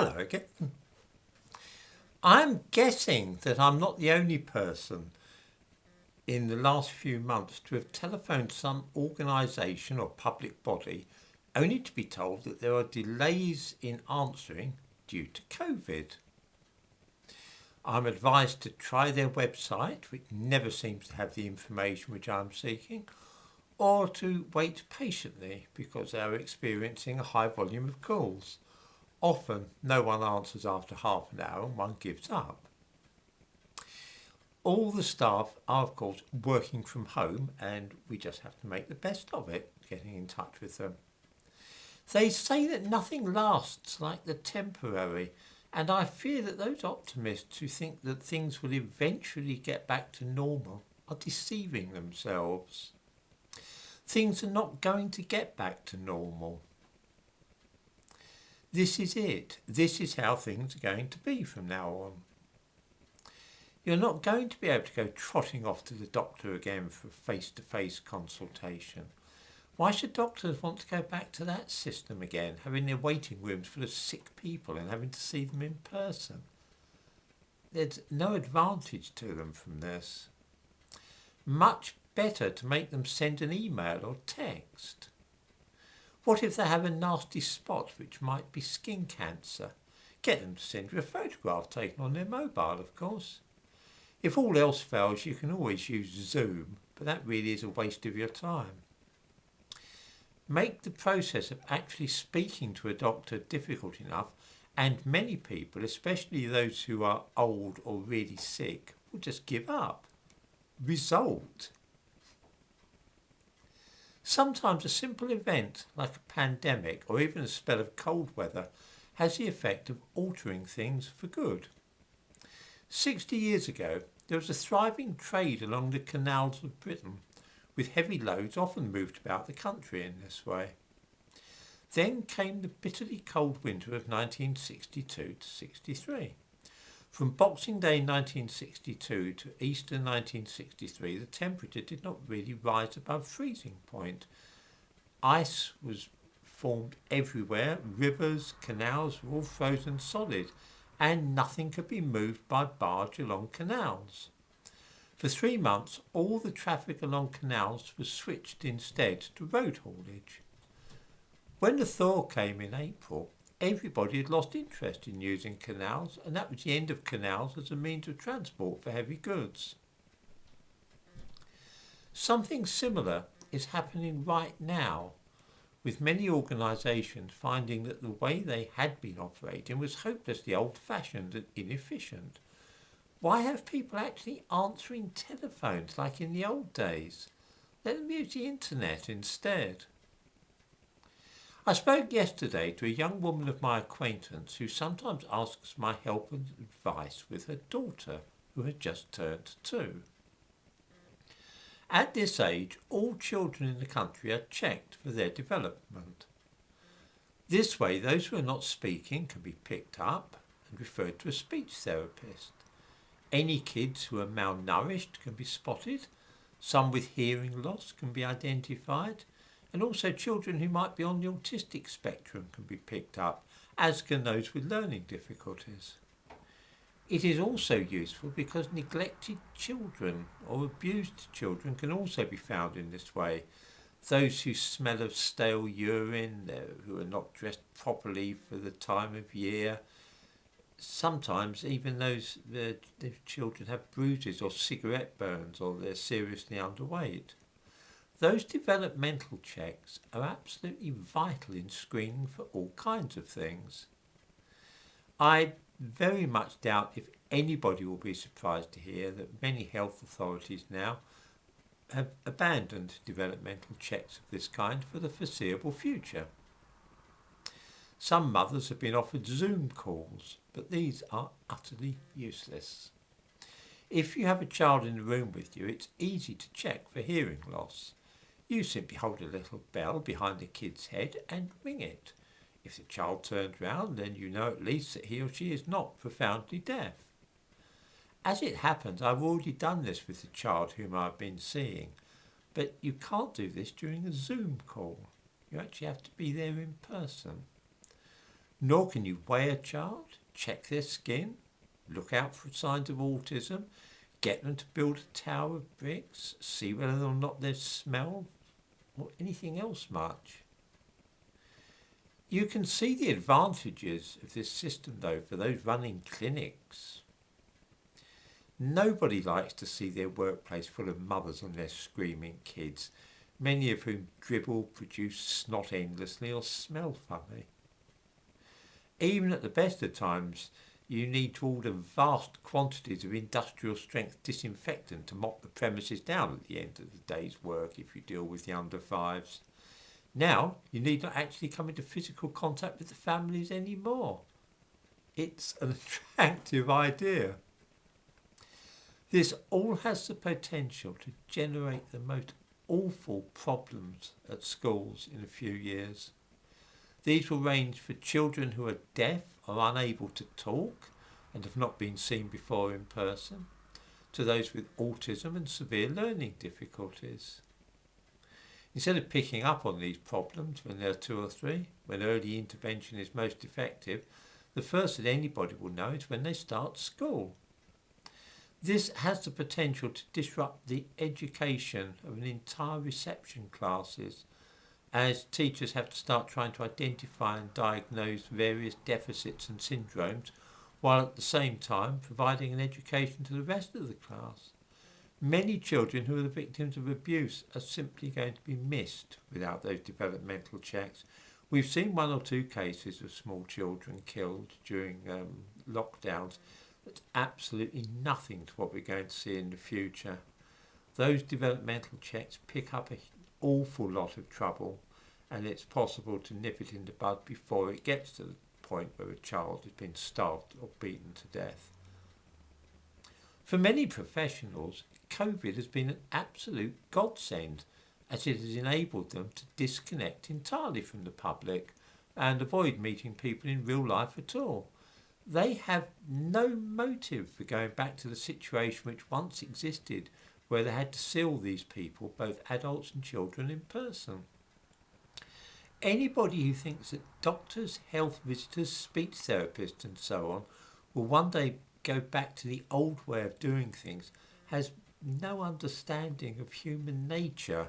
Hello again. I'm guessing that I'm not the only person in the last few months to have telephoned some organisation or public body only to be told that there are delays in answering due to COVID. I'm advised to try their website, which never seems to have the information which I'm seeking, or to wait patiently because they are experiencing a high volume of calls. Often no one answers after half an hour and one gives up. All the staff are of course working from home and we just have to make the best of it, getting in touch with them. They say that nothing lasts like the temporary, and I fear that those optimists who think that things will eventually get back to normal are deceiving themselves. Things are not going to get back to normal. This is it. This is how things are going to be from now on. You're not going to be able to go trotting off to the doctor again for a face-to-face consultation. Why should doctors want to go back to that system again, having their waiting rooms full of sick people and having to see them in person? There's no advantage to them from this. Much better to make them send an email or text. What if they have a nasty spot which might be skin cancer? Get them to send you a photograph taken on their mobile, of course. If all else fails, you can always use Zoom, but that really is a waste of your time. Make the process of actually speaking to a doctor difficult enough, and many people, especially those who are old or really sick, will just give up. Result: sometimes a simple event like a pandemic or even a spell of cold weather has the effect of altering things for good. 60 years ago, there was a thriving trade along the canals of Britain, with heavy loads often moved about the country in this way. Then came the bitterly cold winter of 1962 to 63. From Boxing Day 1962 to Easter 1963, the temperature did not really rise above freezing point. Ice was formed everywhere, rivers, canals were all frozen solid, and nothing could be moved by barge along canals. For 3 months, all the traffic along canals was switched instead to road haulage. When the thaw came in April, everybody had lost interest in using canals, and that was the end of canals as a means of transport for heavy goods. Something similar is happening right now, with many organisations finding that the way they had been operating was hopelessly old-fashioned and inefficient. Why have people actually answering telephones like in the old days? Let them use the internet instead. I spoke yesterday to a young woman of my acquaintance who sometimes asks my help and advice with her daughter, who had just turned 2. At this age, all children in the country are checked for their development. This way, those who are not speaking can be picked up and referred to a speech therapist. Any kids who are malnourished can be spotted, some with hearing loss can be identified, and also children who might be on the autistic spectrum can be picked up, as can those with learning difficulties. It is also useful because neglected children or abused children can also be found in this way. Those who smell of stale urine, who are not dressed properly for the time of year. Sometimes even those the children have bruises or cigarette burns, or they're seriously underweight. Those developmental checks are absolutely vital in screening for all kinds of things. I very much doubt if anybody will be surprised to hear that many health authorities now have abandoned developmental checks of this kind for the foreseeable future. Some mothers have been offered Zoom calls, but these are utterly useless. If you have a child in the room with you, it's easy to check for hearing loss. You simply hold a little bell behind the kid's head and ring it. If the child turns round, then you know at least that he or she is not profoundly deaf. As it happens, I've already done this with the child whom I've been seeing, but you can't do this during a Zoom call. You actually have to be there in person. Nor can you weigh a child, check their skin, look out for signs of autism, get them to build a tower of bricks, see whether or not they smell, or anything else much. You can see the advantages of this system though for those running clinics. Nobody likes to see their workplace full of mothers and their screaming kids, many of whom dribble, produce snot endlessly or smell funny. Even at the best of times, you need to order vast quantities of industrial strength disinfectant to mop the premises down at the end of the day's work if you deal with the under fives. Now, you need not actually come into physical contact with the families anymore. It's an attractive idea. This all has the potential to generate the most awful problems at schools in a few years. These will range for children who are deaf or unable to talk and have not been seen before in person, to those with autism and severe learning difficulties. Instead of picking up on these problems when they're 2 or 3, when early intervention is most effective, the first that anybody will know is when they start school. This has the potential to disrupt the education of an entire reception classes, as teachers have to start trying to identify and diagnose various deficits and syndromes, while at the same time providing an education to the rest of the class. Many children who are the victims of abuse are simply going to be missed without those developmental checks. We've seen 1 or 2 cases of small children killed during lockdowns. That's absolutely nothing to what we're going to see in the future. Those developmental checks pick up an awful lot of trouble, and it's possible to nip it in the bud before it gets to the point where a child has been starved or beaten to death. For many professionals, COVID has been an absolute godsend, as it has enabled them to disconnect entirely from the public and avoid meeting people in real life at all. They have no motive for going back to the situation which once existed, where they had to seal these people, both adults and children, in person. Anybody who thinks that doctors, health visitors, speech therapists and so on will one day go back to the old way of doing things has no understanding of human nature.